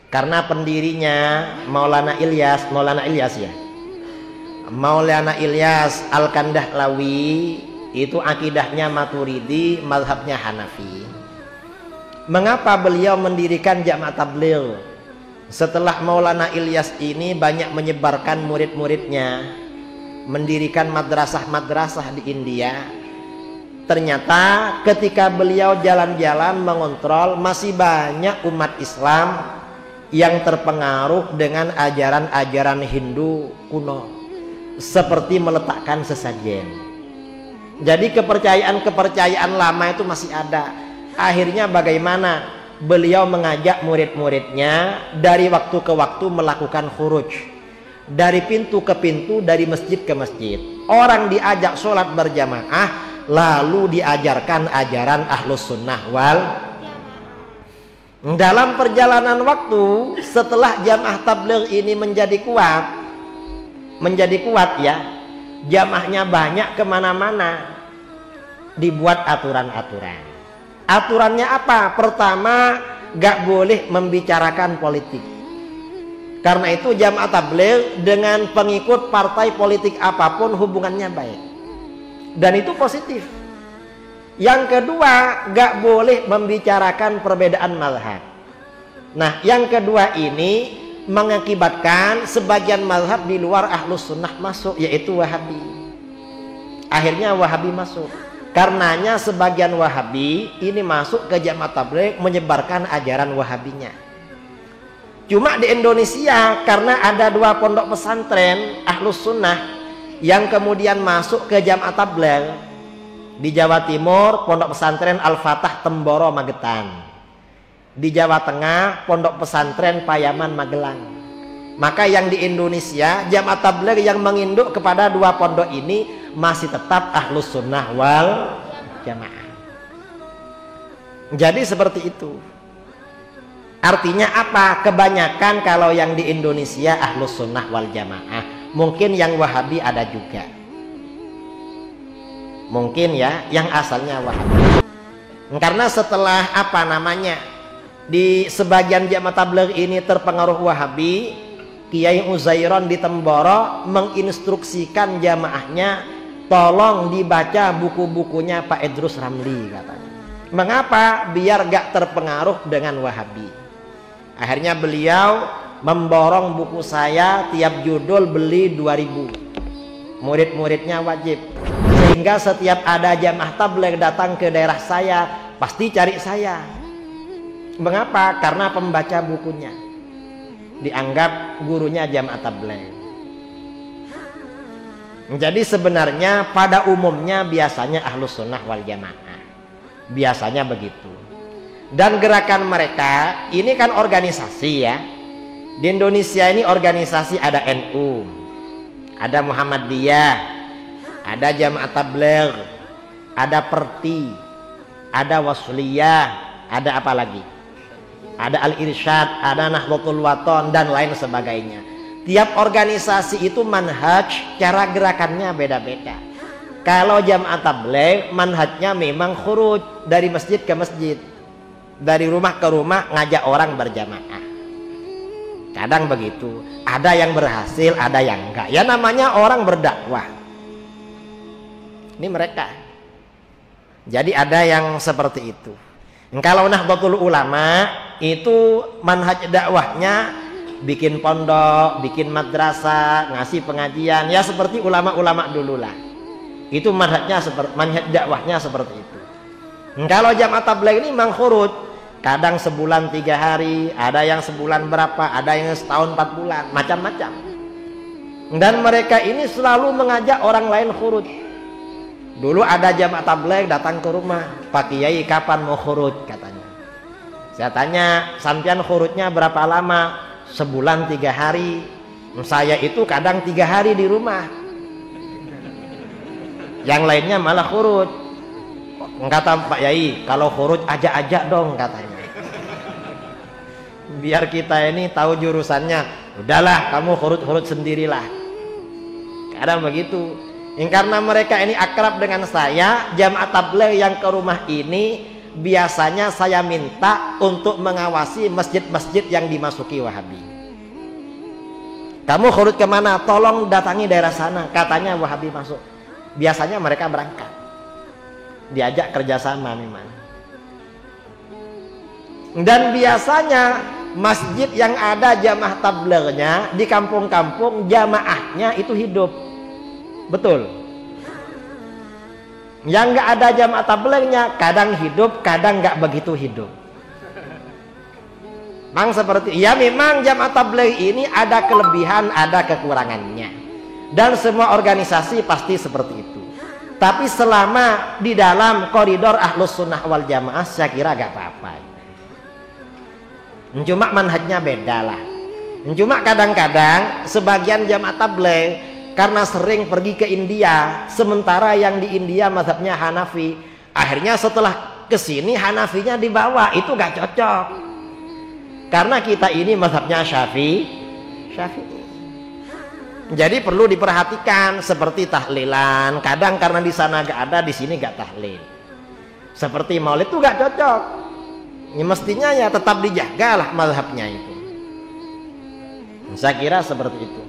Karena pendirinya Maulana Ilyas ya, Maulana Ilyas Al-Kandahlawi itu akidahnya Maturidi, mazhabnya Hanafi. Mengapa beliau mendirikan Jamaah Tabligh? Setelah Maulana Ilyas ini banyak menyebarkan murid-muridnya, mendirikan madrasah-madrasah di India. Ternyata ketika beliau jalan-jalan mengontrol, masih banyak umat Islam yang terpengaruh dengan ajaran-ajaran Hindu kuno, seperti meletakkan sesajen. Jadi kepercayaan-kepercayaan lama itu masih ada. Akhirnya bagaimana? Beliau mengajak murid-muridnya dari waktu ke waktu melakukan khuruj, dari pintu ke pintu, dari masjid ke masjid. Orang diajak sholat berjamaah, lalu diajarkan ajaran Ahlus Sunnah wal. Dalam perjalanan waktu, setelah Jamaah Tabligh ini menjadi kuat ya, jamaahnya banyak kemana-mana, dibuat aturan-aturan. Aturannya apa? Pertama, gak boleh membicarakan politik. Karena itu Jamaah Tabligh dengan pengikut partai politik apapun hubungannya baik, dan itu positif. Yang kedua, gak boleh membicarakan perbedaan mazhab. Nah, yang kedua ini mengakibatkan sebagian mazhab di luar Ahlus Sunnah masuk, yaitu Wahabi. Akhirnya Wahabi masuk. Karenanya sebagian Wahabi ini masuk ke Jamaah Tabligh menyebarkan ajaran Wahabinya. Cuma di Indonesia, karena ada 2 pondok pesantren Ahlus Sunnah yang kemudian masuk ke Jamaah Tabligh. Di Jawa Timur, pondok pesantren Al-Fatah Temboro Magetan. Di Jawa Tengah, pondok pesantren Payaman Magelang. Maka yang di Indonesia, Jamaah Tabligh yang menginduk kepada 2 pondok ini masih tetap Ahlus Sunnah wal Jamaah. Jadi seperti itu. Artinya apa? Kebanyakan kalau yang di Indonesia Ahlus Sunnah wal Jamaah. Mungkin yang Wahabi ada juga. Mungkin ya, yang asalnya Wahabi. Karena setelah di sebagian Jamaah Tabligh ini terpengaruh Wahabi, Kiai Uzairon di Temboro menginstruksikan jamaahnya, tolong dibaca buku-bukunya Pak Idrus Ramli, katanya. Mengapa? Biar gak terpengaruh dengan Wahabi. Akhirnya beliau memborong buku saya, tiap judul beli 2.000. Murid-muridnya wajib. Sehingga setiap ada Jamaah Tabligh datang ke daerah saya, pasti cari saya. Mengapa? Karena pembaca bukunya dianggap gurunya Jamaah Tabligh. Jadi sebenarnya pada umumnya biasanya Ahlus Sunnah wal Jamaah, biasanya begitu. Dan gerakan mereka ini kan organisasi ya. Di Indonesia ini organisasi ada NU, ada Muhammadiyah, ada Jamaah Tabligh, ada Perti, ada Wasliyah, ada apa lagi? Ada Al-Irsyad, ada Nahdlatul Wathon, dan lain sebagainya. Tiap organisasi itu manhaj, cara gerakannya beda-beda. Kalau Jamaah Tabligh, manhajnya memang khuruj dari masjid ke masjid, dari rumah ke rumah ngajak orang berjamaah. Kadang begitu, ada yang berhasil, ada yang enggak. Ya namanya orang berdakwah. Ini mereka. Jadi ada yang seperti itu. Kalau Nahdlatul Ulama itu manhaj dakwahnya bikin pondok, bikin madrasah, ngasih pengajian, ya seperti ulama-ulama dulu lah. Itu manhajnya manhaj dakwahnya seperti itu. Kalau Jamaah Tabligh ini memang khuruj, kadang sebulan 3 hari, ada yang sebulan berapa, ada yang setahun 4 bulan, macam-macam. Dan mereka ini selalu mengajak orang lain khuruj. Dulu ada Jamaah Tabligh datang ke rumah, Pak Kiai kapan mau khuruj, katanya. Saya tanya, sampean khurujnya berapa lama? Sebulan 3 hari. Saya itu kadang 3 hari di rumah, yang lainnya malah khuruj. Kata Pak Yai, kalau khuruj ajak-ajak dong, katanya. Biar kita ini tahu jurusannya. Udahlah, kamu khuruj sendirilah. Kadang begitu. Karena mereka ini akrab dengan saya, Jamaah Tabligh yang ke rumah ini biasanya saya minta untuk mengawasi masjid-masjid yang dimasuki Wahabi. Kamu khurut kemana? Tolong datangi daerah sana, katanya Wahabi masuk. Biasanya mereka berangkat, diajak kerjasama memang. Dan biasanya masjid yang ada jamaah tableghnya di kampung-kampung, jamaahnya itu hidup, betul. Yang nggak ada jamaah tableghnya kadang hidup, kadang nggak begitu hidup. Memang seperti ya, memang jamaah tabligh ini ada kelebihan, ada kekurangannya, dan semua organisasi pasti seperti itu. Tapi selama di dalam koridor Ahlus Sunnah wal Jamaah, saya kira gak apa-apa. Cuma manhajnya beda lah. Cuma kadang-kadang sebagian jamaah tabligh karena sering pergi ke India, sementara yang di India mazhabnya Hanafi, akhirnya setelah kesini Hanafinya dibawa, itu gak cocok. Karena kita ini mazhabnya Syafi'i. Jadi perlu diperhatikan, seperti tahlilan, kadang karena di sana gak ada, di sini gak tahlil. Seperti maulid itu gak cocok. Ya, mestinya ya tetap dijagalah mazhabnya itu. Saya kira seperti itu.